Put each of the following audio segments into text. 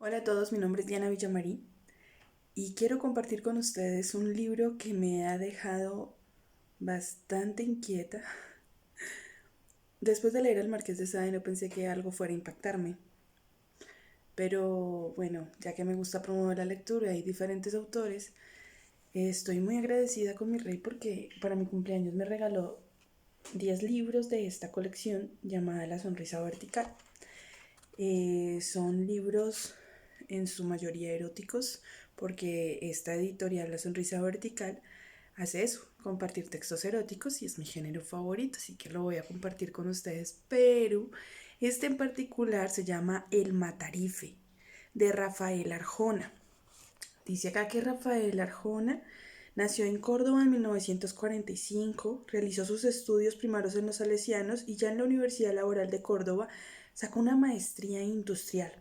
Hola a todos, mi nombre es Diana Villamarí y quiero compartir con ustedes un libro que me ha dejado bastante inquieta. Después de leer El Marqués de Sade no pensé que algo fuera a impactarme, pero bueno, ya que me gusta promover la lectura y diferentes autores, estoy muy agradecida con mi rey porque para mi cumpleaños me regaló 10 libros de esta colección llamada La Sonrisa Vertical. Son libros en su mayoría eróticos porque esta editorial La Sonrisa Vertical hace eso, compartir textos eróticos y es mi género favorito, así que lo voy a compartir con ustedes, pero este en particular se llama El Matarife de Rafael Arjona. Dice acá que Rafael Arjona nació en Córdoba en 1945, realizó sus estudios primarios en los Salesianos y ya en la Universidad Laboral de Córdoba sacó una maestría industrial.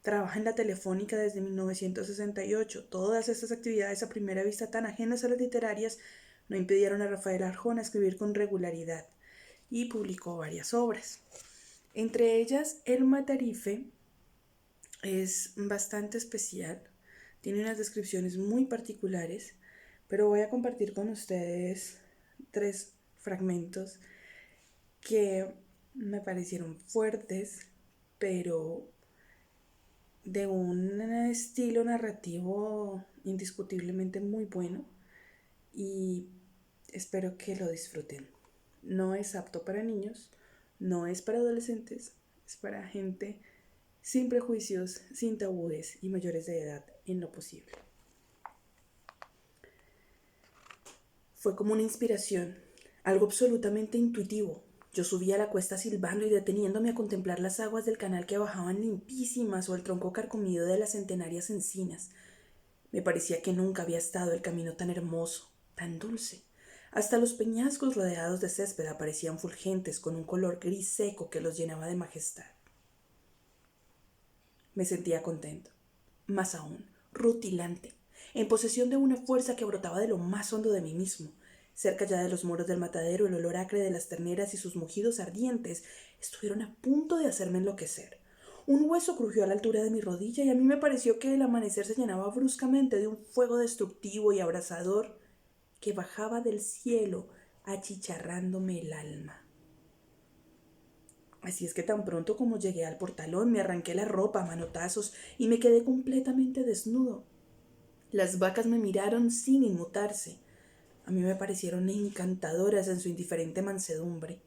Trabaja en la Telefónica desde 1968. Todas estas actividades a primera vista tan ajenas a las literarias no impidieron a Rafael Arjona escribir con regularidad y publicó varias obras. Entre ellas, El Matarife es bastante especial, tiene unas descripciones muy particulares, pero voy a compartir con ustedes 3 fragmentos que me parecieron fuertes, pero de un estilo narrativo indiscutiblemente muy bueno y espero que lo disfruten. No es apto para niños, no es para adolescentes, es para gente sin prejuicios, sin tabúes y mayores de edad en lo posible. Fue como una inspiración, algo absolutamente intuitivo. Yo subía a la cuesta silbando y deteniéndome a contemplar las aguas del canal que bajaban limpísimas o el tronco carcomido de las centenarias encinas. Me parecía que nunca había estado el camino tan hermoso, tan dulce. Hasta los peñascos rodeados de césped aparecían fulgentes con un color gris seco que los llenaba de majestad. Me sentía contento, más aún, rutilante, en posesión de una fuerza que brotaba de lo más hondo de mí mismo. Cerca ya de los muros del matadero, el olor acre de las terneras y sus mugidos ardientes estuvieron a punto de hacerme enloquecer. Un hueso crujió a la altura de mi rodilla y a mí me pareció que el amanecer se llenaba bruscamente de un fuego destructivo y abrasador que bajaba del cielo achicharrándome el alma. Así es que tan pronto como llegué al portalón me arranqué la ropa a manotazos y me quedé completamente desnudo. Las vacas me miraron sin inmutarse. A mí me parecieron encantadoras en su indiferente mansedumbre.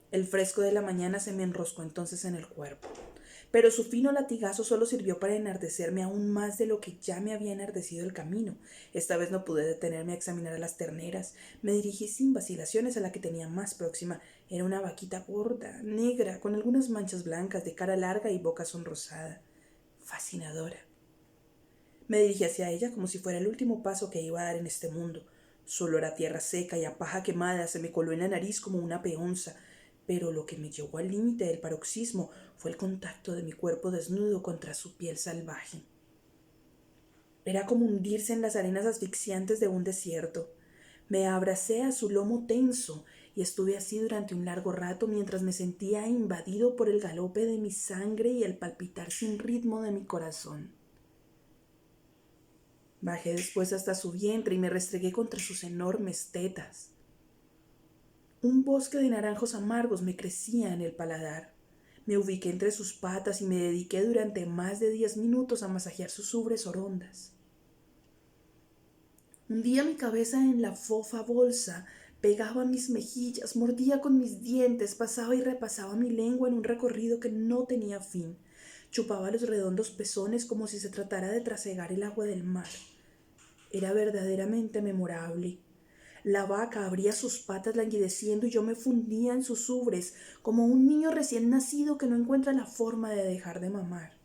El fresco de la mañana se me enroscó entonces en el cuerpo, pero su fino latigazo solo sirvió para enardecerme aún más de lo que ya me había enardecido el camino. Esta vez no pude detenerme a examinar a las terneras. Me dirigí sin vacilaciones a la que tenía más próxima. Era una vaquita gorda, negra, con algunas manchas blancas, de cara larga y boca sonrosada. Fascinadora. Me dirigí hacia ella como si fuera el último paso que iba a dar en este mundo. Su olor a tierra seca y a paja quemada se me coló en la nariz como una peonza, pero lo que me llevó al límite del paroxismo fue el contacto de mi cuerpo desnudo contra su piel salvaje. Era como hundirse en las arenas asfixiantes de un desierto. Me abracé a su lomo tenso y estuve así durante un largo rato mientras me sentía invadido por el galope de mi sangre y el palpitar sin ritmo de mi corazón. Bajé después hasta su vientre y me restregué contra sus enormes tetas. Un bosque de naranjos amargos me crecía en el paladar. Me ubiqué entre sus patas y me dediqué durante más de 10 minutos a masajear sus ubres orondas. Hundía mi cabeza en la fofa bolsa, pegaba mis mejillas, mordía con mis dientes, pasaba y repasaba mi lengua en un recorrido que no tenía fin. Chupaba los redondos pezones como si se tratara de trasegar el agua del mar. Era verdaderamente memorable. La vaca abría sus patas languideciendo y yo me fundía en sus ubres, como un niño recién nacido que no encuentra la forma de dejar de mamar.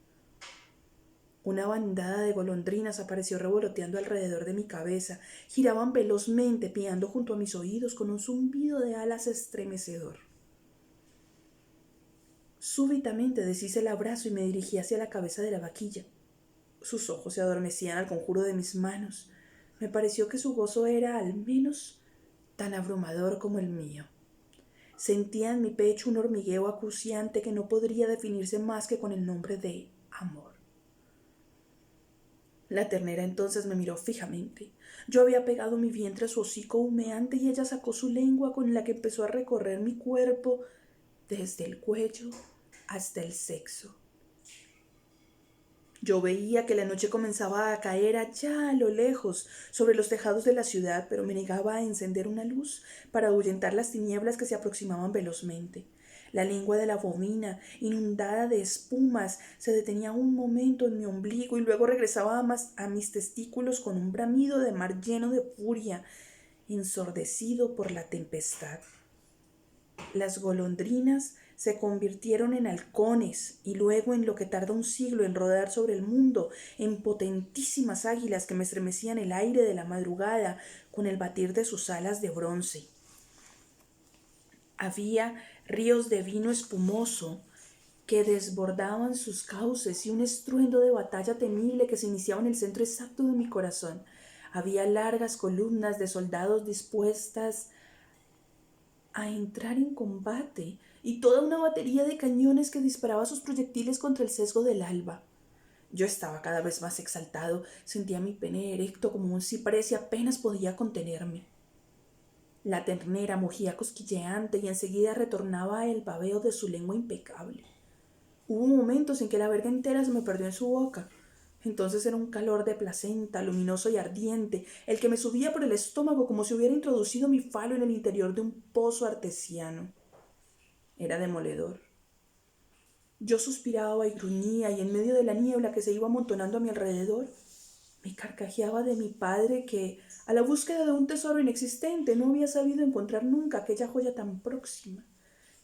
Una bandada de golondrinas apareció revoloteando alrededor de mi cabeza, giraban velozmente, piando junto a mis oídos con un zumbido de alas estremecedor. Súbitamente deshice el abrazo y me dirigí hacia la cabeza de la vaquilla. Sus ojos se adormecían al conjuro de mis manos. Me pareció que su gozo era, al menos, tan abrumador como el mío. Sentía en mi pecho un hormigueo acuciante que no podría definirse más que con el nombre de amor. La ternera entonces me miró fijamente. Yo había pegado mi vientre a su hocico humeante y ella sacó su lengua con la que empezó a recorrer mi cuerpo desde el cuello hasta el sexo. Yo veía que la noche comenzaba a caer allá a lo lejos, sobre los tejados de la ciudad, pero me negaba a encender una luz para ahuyentar las tinieblas que se aproximaban velozmente. La lengua de la bovina, inundada de espumas, se detenía un momento en mi ombligo y luego regresaba a mis testículos con un bramido de mar lleno de furia, ensordecido por la tempestad. Las golondrinas se convirtieron en halcones y luego en lo que tarda un siglo en rodar sobre el mundo, en potentísimas águilas que me estremecían el aire de la madrugada con el batir de sus alas de bronce. Había ríos de vino espumoso que desbordaban sus cauces y un estruendo de batalla temible que se iniciaba en el centro exacto de mi corazón. Había largas columnas de soldados dispuestas a entrar en combate y toda una batería de cañones que disparaba sus proyectiles contra el sesgo del alba. Yo estaba cada vez más exaltado, sentía mi pene erecto como un ciprés y apenas podía contenerme. La ternera mugía cosquilleante y enseguida retornaba el babeo de su lengua impecable. Hubo momentos en que la verga entera se me perdió en su boca. Entonces era un calor de placenta, luminoso y ardiente, el que me subía por el estómago como si hubiera introducido mi falo en el interior de un pozo artesiano. Era demoledor. Yo suspiraba y gruñía y en medio de la niebla que se iba amontonando a mi alrededor, me carcajeaba de mi padre que, a la búsqueda de un tesoro inexistente, no había sabido encontrar nunca aquella joya tan próxima.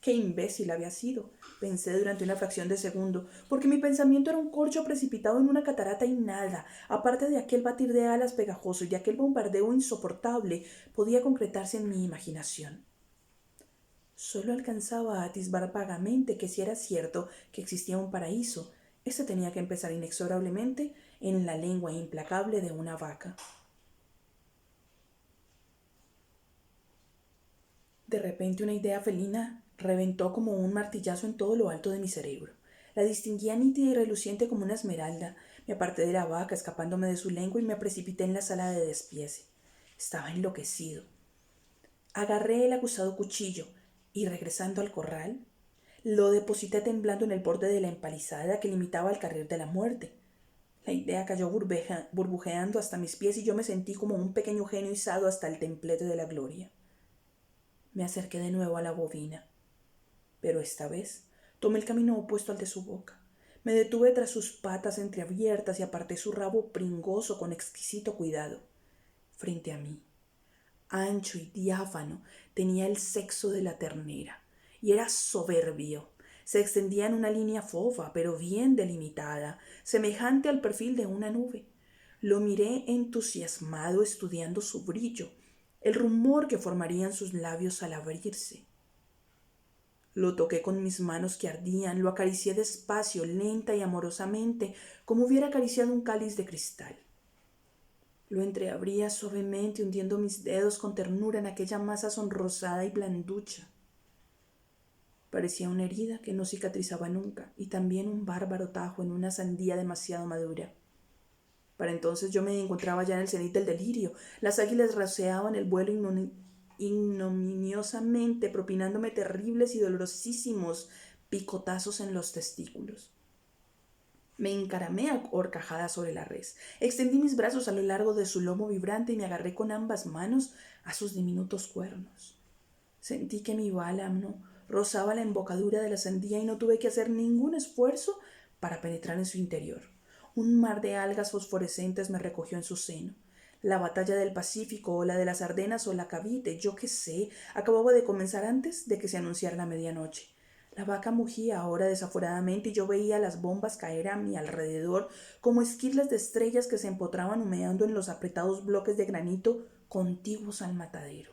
Qué imbécil había sido, pensé durante una fracción de segundo, porque mi pensamiento era un corcho precipitado en una catarata y nada, aparte de aquel batir de alas pegajoso y de aquel bombardeo insoportable, podía concretarse en mi imaginación. Solo alcanzaba a atisbar vagamente que si era cierto que existía un paraíso, este tenía que empezar inexorablemente en la lengua implacable de una vaca. De repente una idea felina reventó como un martillazo en todo lo alto de mi cerebro. La distinguía nítida y reluciente como una esmeralda. Me aparté de la vaca, escapándome de su lengua, y me precipité en la sala de despiece. Estaba enloquecido. Agarré el acusado cuchillo y, regresando al corral, lo deposité temblando en el borde de la empalizada que limitaba el carril de la muerte. La idea cayó burbujeando hasta mis pies y yo me sentí como un pequeño genio izado hasta el templete de la gloria. Me acerqué de nuevo a la bovina, pero esta vez tomé el camino opuesto al de su boca. Me detuve tras sus patas entreabiertas y aparté su rabo pringoso con exquisito cuidado. Frente a mí, ancho y diáfano, tenía el sexo de la ternera, y era soberbio. Se extendía en una línea fofa, pero bien delimitada, semejante al perfil de una nube. Lo miré entusiasmado, estudiando su brillo, el rumor que formarían sus labios al abrirse. Lo toqué con mis manos que ardían, lo acaricié despacio, lenta y amorosamente, como hubiera acariciado un cáliz de cristal. Lo entreabría suavemente, hundiendo mis dedos con ternura en aquella masa sonrosada y blanducha. Parecía una herida que no cicatrizaba nunca, y también un bárbaro tajo en una sandía demasiado madura. Para entonces yo me encontraba ya en el cenit del delirio. Las águilas raseaban el vuelo ignominiosamente, propinándome terribles y dolorosísimos picotazos en los testículos. Me encaramé a horcajadas sobre la res. Extendí mis brazos a lo largo de su lomo vibrante y me agarré con ambas manos a sus diminutos cuernos. Sentí que mi bálamo rozaba la embocadura de la sandía y no tuve que hacer ningún esfuerzo para penetrar en su interior. Un mar de algas fosforescentes me recogió en su seno. La batalla del Pacífico o la de las Ardenas o la Cavite, yo qué sé, acababa de comenzar antes de que se anunciara la medianoche. La vaca mugía ahora desaforadamente y yo veía las bombas caer a mi alrededor como esquirlas de estrellas que se empotraban humeando en los apretados bloques de granito contiguos al matadero.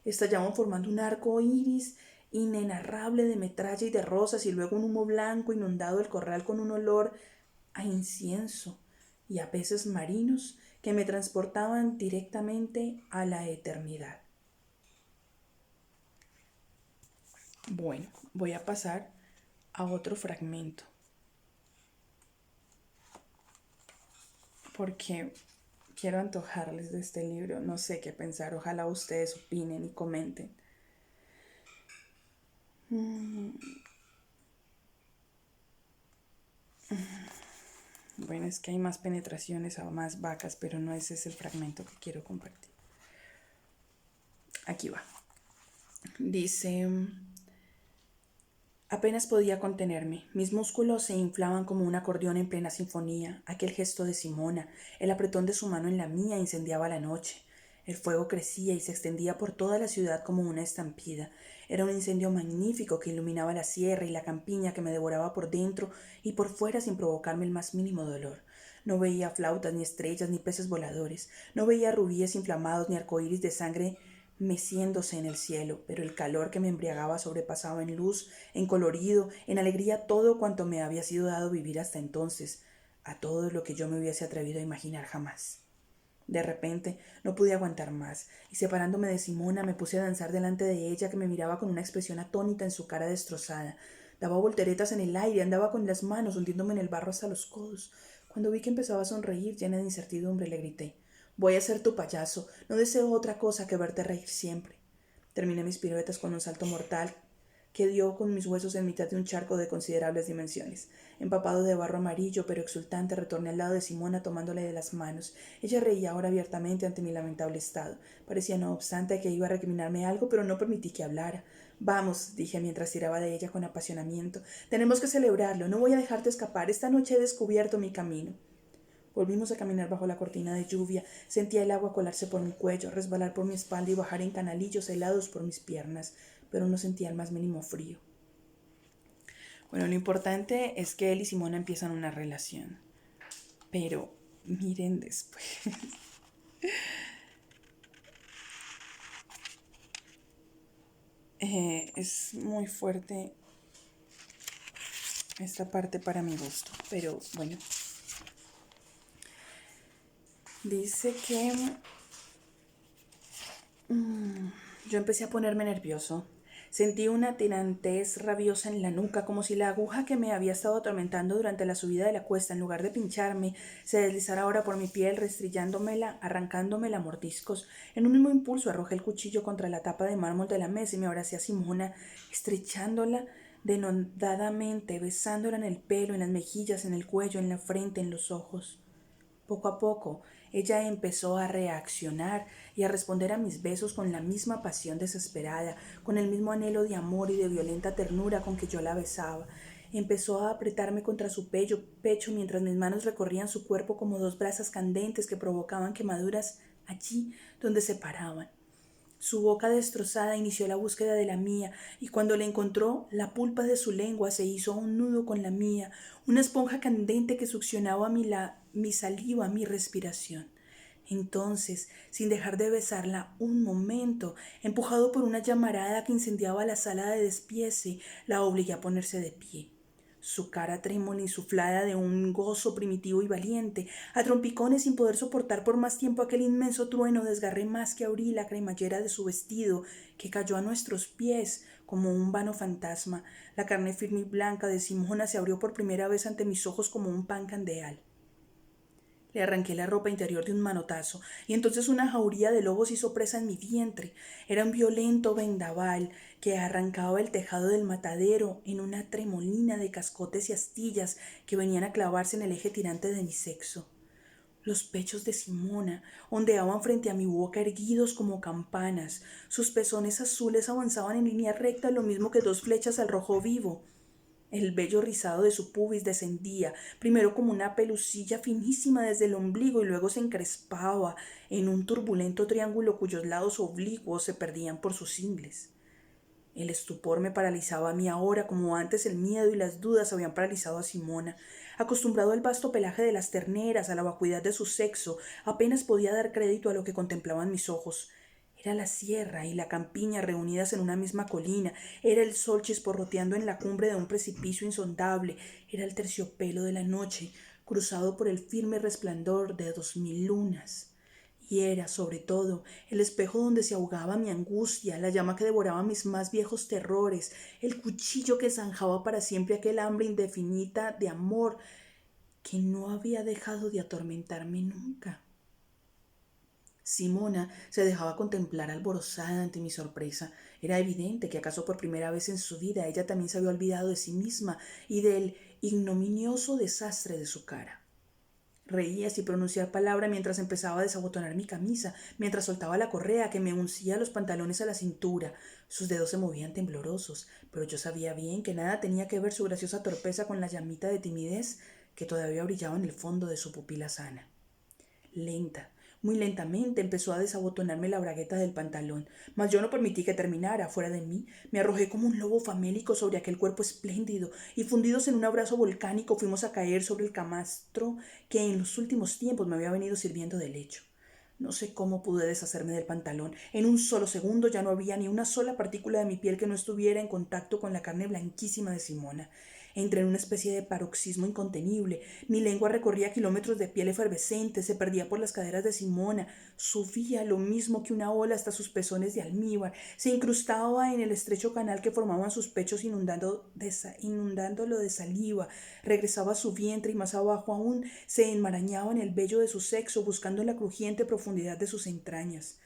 Estallaban formando un arco iris inenarrable de metralla y de rosas y luego un humo blanco inundado el corral con un olor a incienso y a peces marinos que me transportaban directamente a la eternidad. Bueno, voy a pasar a otro fragmento. porque quiero antojarles de este libro. No sé qué pensar. Ojalá ustedes opinen y comenten. Bueno, es que hay más penetraciones o más vacas, pero no ese es el fragmento que quiero compartir. Aquí va. Dice: apenas podía contenerme. Mis músculos se inflaban como un acordeón en plena sinfonía. Aquel gesto de Simona, el apretón de su mano en la mía, incendiaba la noche. El fuego crecía y se extendía por toda la ciudad como una estampida. Era un incendio magnífico que iluminaba la sierra y la campiña, que me devoraba por dentro y por fuera sin provocarme el más mínimo dolor. No veía flautas, ni estrellas, ni peces voladores. No veía rubíes inflamados, ni arcoíris de sangre meciéndose en el cielo, pero el calor que me embriagaba sobrepasaba en luz, en colorido, en alegría todo cuanto me había sido dado vivir hasta entonces, a todo lo que yo me hubiese atrevido a imaginar jamás. De repente no pude aguantar más, y separándome de Simona me puse a danzar delante de ella, que me miraba con una expresión atónita en su cara destrozada. Daba volteretas en el aire, andaba con las manos hundiéndome en el barro hasta los codos. Cuando vi que empezaba a sonreír, llena de incertidumbre, le grité: voy a ser tu payaso, no deseo otra cosa que verte reír siempre. Terminé mis piruetas con un salto mortal que dio con mis huesos en mitad de un charco de considerables dimensiones. Empapado de barro amarillo, pero exultante, retorné al lado de Simona tomándole de las manos. Ella reía ahora abiertamente ante mi lamentable estado. Parecía, no obstante, que iba a recriminarme algo, pero no permití que hablara. Vamos, dije mientras tiraba de ella con apasionamiento. Tenemos que celebrarlo. No voy a dejarte escapar. Esta noche he descubierto mi camino. Volvimos a caminar bajo la cortina de lluvia. Sentía el agua colarse por mi cuello, resbalar por mi espalda y bajar en canalillos helados por mis piernas, pero no sentía el más mínimo frío. Bueno, lo importante es que él y Simona empiezan una relación. Pero miren después. Es muy fuerte esta parte para mi gusto, pero bueno. Dice que yo empecé a ponerme nervioso. Sentí una tirantez rabiosa en la nuca, como si la aguja que me había estado atormentando durante la subida de la cuesta, en lugar de pincharme, se deslizara ahora por mi piel, restringándomela, arrancándomela a mordiscos. En un mismo impulso arrojé el cuchillo contra la tapa de mármol de la mesa y me abracé a Simona, estrechándola denodadamente, besándola en el pelo, en las mejillas, en el cuello, en la frente, en los ojos. Poco a poco, ella empezó a reaccionar y a responder a mis besos con la misma pasión desesperada, con el mismo anhelo de amor y de violenta ternura con que yo la besaba. Empezó a apretarme contra su pecho mientras mis manos recorrían su cuerpo como dos brasas candentes que provocaban quemaduras allí donde se paraban. Su boca destrozada inició la búsqueda de la mía, y cuando la encontró, la pulpa de su lengua se hizo un nudo con la mía, una esponja candente que succionaba mi saliva, mi respiración. Entonces, sin dejar de besarla un momento, empujado por una llamarada que incendiaba la sala de despiece, la obligué a ponerse de pie. Su cara trémula, insuflada de un gozo primitivo y valiente, a trompicones sin poder soportar por más tiempo aquel inmenso trueno, desgarré más que abrí la cremallera de su vestido, que cayó a nuestros pies como un vano fantasma. La carne firme y blanca de Simona se abrió por primera vez ante mis ojos como un pan candeal. Le arranqué la ropa interior de un manotazo, y entonces una jauría de lobos hizo presa en mi vientre. Era un violento vendaval que arrancaba el tejado del matadero en una tremolina de cascotes y astillas que venían a clavarse en el eje tirante de mi sexo. Los pechos de Simona ondeaban frente a mi boca erguidos como campanas. Sus pezones azules avanzaban en línea recta, lo mismo que dos flechas al rojo vivo. El vello rizado de su pubis descendía, primero como una pelucilla finísima desde el ombligo y luego se encrespaba en un turbulento triángulo cuyos lados oblicuos se perdían por sus ingles. El estupor me paralizaba a mí ahora, como antes el miedo y las dudas habían paralizado a Simona. Acostumbrado al vasto pelaje de las terneras, a la vacuidad de su sexo, apenas podía dar crédito a lo que contemplaban mis ojos. Era la sierra y la campiña reunidas en una misma colina, era el sol chisporroteando en la cumbre de un precipicio insondable, era el terciopelo de la noche, cruzado por el firme resplandor de 2000 lunas. Y era, sobre todo, el espejo donde se ahogaba mi angustia, la llama que devoraba mis más viejos terrores, el cuchillo que zanjaba para siempre aquel hambre indefinida de amor que no había dejado de atormentarme nunca. Simona se dejaba contemplar alborozada ante mi sorpresa. Era evidente que acaso por primera vez en su vida ella también se había olvidado de sí misma y del ignominioso desastre de su cara. Reía sin pronunciar palabra mientras empezaba a desabotonar mi camisa, mientras soltaba la correa que me uncía los pantalones a la cintura. Sus dedos se movían temblorosos, pero yo sabía bien que nada tenía que ver su graciosa torpeza con la llamita de timidez que todavía brillaba en el fondo de su pupila sana. Lenta, muy lentamente empezó a desabotonarme la bragueta del pantalón, mas yo no permití que terminara. Fuera de mí, me arrojé como un lobo famélico sobre aquel cuerpo espléndido y fundidos en un abrazo volcánico fuimos a caer sobre el camastro que en los últimos tiempos me había venido sirviendo de lecho. No sé cómo pude deshacerme del pantalón. En un solo segundo ya no había ni una sola partícula de mi piel que no estuviera en contacto con la carne blanquísima de Simona. Entré en una especie de paroxismo incontenible. Mi lengua recorría kilómetros de piel efervescente, se perdía por las caderas de Simona, subía lo mismo que una ola hasta sus pezones de almíbar, se incrustaba en el estrecho canal que formaban sus pechos inundándolo de saliva, regresaba a su vientre y más abajo aún se enmarañaba en el vello de su sexo, buscando la crujiente profundidad de sus entrañas.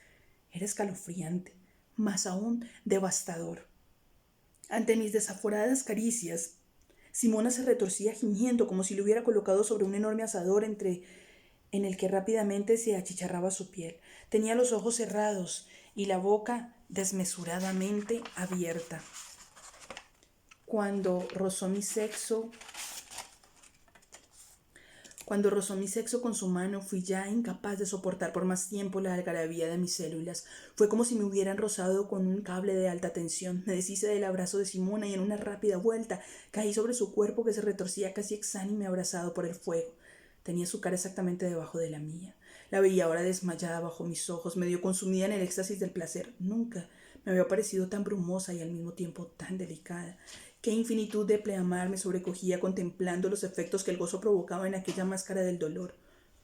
Era escalofriante, más aún devastador. Ante mis desaforadas caricias, Simona se retorcía gimiendo como si le hubiera colocado sobre un enorme asador en el que rápidamente se achicharraba su piel. Tenía los ojos cerrados y la boca desmesuradamente abierta. Cuando rozó mi sexo con su mano, fui ya incapaz de soportar por más tiempo la algarabía de mis células. Fue como si me hubieran rozado con un cable de alta tensión. Me deshice del abrazo de Simona y en una rápida vuelta caí sobre su cuerpo que se retorcía casi exánime abrazado por el fuego. Tenía su cara exactamente debajo de la mía. La veía ahora desmayada bajo mis ojos, medio consumida en el éxtasis del placer. Nunca me había parecido tan brumosa y al mismo tiempo tan delicada. Qué infinitud de pleamar me sobrecogía contemplando los efectos que el gozo provocaba en aquella máscara del dolor.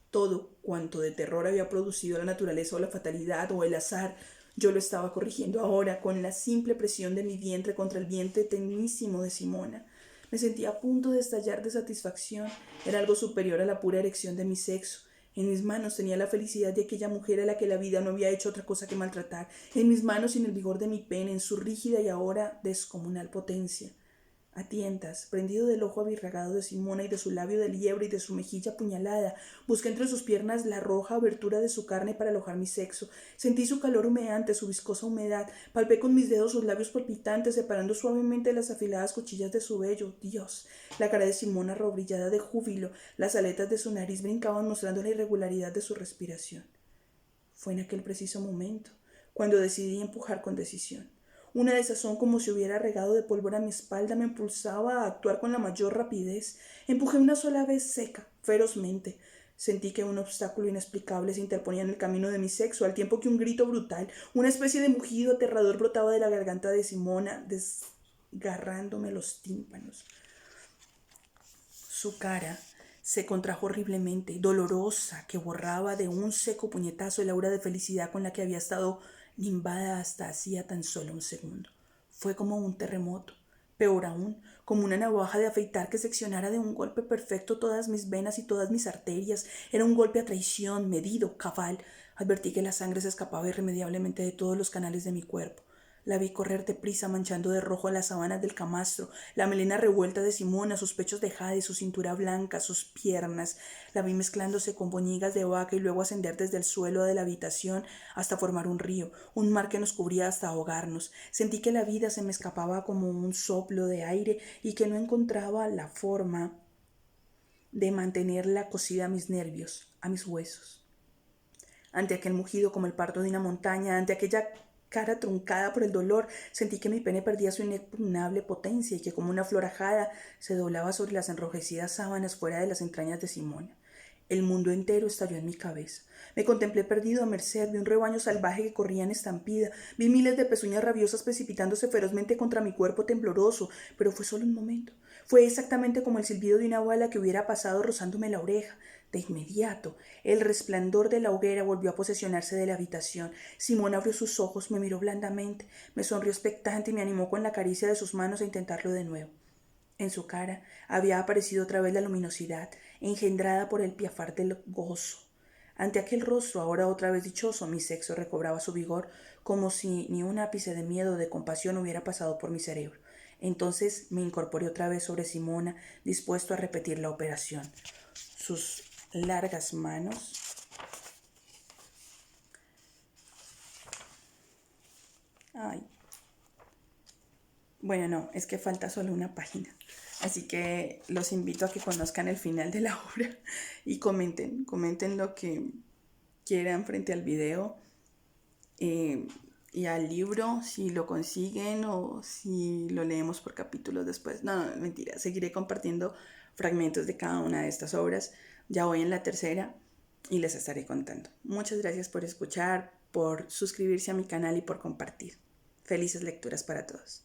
Todo cuanto de terror había producido la naturaleza o la fatalidad o el azar, yo lo estaba corrigiendo ahora con la simple presión de mi vientre contra el vientre tenuísimo de Simona. Me sentía a punto de estallar de satisfacción. Era algo superior a la pura erección de mi sexo. En mis manos tenía la felicidad de aquella mujer a la que la vida no había hecho otra cosa que maltratar. En mis manos sin el vigor de mi pene, en su rígida y ahora descomunal potencia. A tientas, prendido del ojo abirragado de Simona y de su labio de liebre y de su mejilla apuñalada, busqué entre sus piernas la roja abertura de su carne para alojar mi sexo. Sentí su calor humeante, su viscosa humedad. Palpé con mis dedos sus labios palpitantes, separando suavemente las afiladas cuchillas de su vello. Dios, la cara de Simona robrillada de júbilo, las aletas de su nariz brincaban mostrando la irregularidad de su respiración. Fue en aquel preciso momento cuando decidí empujar con decisión. Una desazón como si hubiera regado de pólvora mi espalda me impulsaba a actuar con la mayor rapidez. Empujé una sola vez seca, ferozmente. Sentí que un obstáculo inexplicable se interponía en el camino de mi sexo, al tiempo que un grito brutal, una especie de mugido aterrador brotaba de la garganta de Simona, desgarrándome los tímpanos. Su cara se contrajo horriblemente, dolorosa, que borraba de un seco puñetazo el aura de felicidad con la que había estado nimbada hasta hacía tan solo un segundo. Fue como un terremoto, peor aún, como una navaja de afeitar que seccionara de un golpe perfecto todas mis venas y todas mis arterias. Era un golpe a traición, medido, cabal. Advertí que la sangre se escapaba irremediablemente de todos los canales de mi cuerpo. La vi correr deprisa manchando de rojo las sábanas del camastro, la melena revuelta de Simona, sus pechos de jade, su cintura blanca, sus piernas. La vi mezclándose con boñigas de vaca y luego ascender desde el suelo de la habitación hasta formar un río, un mar que nos cubría hasta ahogarnos. Sentí que la vida se me escapaba como un soplo de aire y que no encontraba la forma de mantenerla cosida a mis nervios, a mis huesos. Ante aquel mugido como el parto de una montaña, ante aquella cara truncada por el dolor, sentí que mi pene perdía su inexpugnable potencia y que como una flor ajada se doblaba sobre las enrojecidas sábanas fuera de las entrañas de Simona. El mundo entero estalló en mi cabeza. Me contemplé perdido a merced de un rebaño salvaje que corría en estampida. Vi miles de pezuñas rabiosas precipitándose ferozmente contra mi cuerpo tembloroso, pero fue solo un momento. Fue exactamente como el silbido de una bala que hubiera pasado rozándome la oreja. De inmediato, el resplandor de la hoguera volvió a posesionarse de la habitación. Simón abrió sus ojos, me miró blandamente, me sonrió expectante y me animó con la caricia de sus manos a intentarlo de nuevo. En su cara había aparecido otra vez la luminosidad, engendrada por el piafar del gozo. Ante aquel rostro, ahora otra vez dichoso, mi sexo recobraba su vigor, como si ni un ápice de miedo o de compasión hubiera pasado por mi cerebro. Entonces me incorporé otra vez sobre Simona, dispuesto a repetir la operación. Sus largas manos Ay. Bueno, no, es que falta solo una página. Así que los invito a que conozcan el final de la obra y comenten lo que quieran frente al video y al libro, si lo consiguen o si lo leemos por capítulos después. No, no, mentira, seguiré compartiendo fragmentos de cada una de estas obras. Ya voy en la tercera y les estaré contando. Muchas gracias por escuchar, por suscribirse a mi canal y por compartir. Felices lecturas para todos.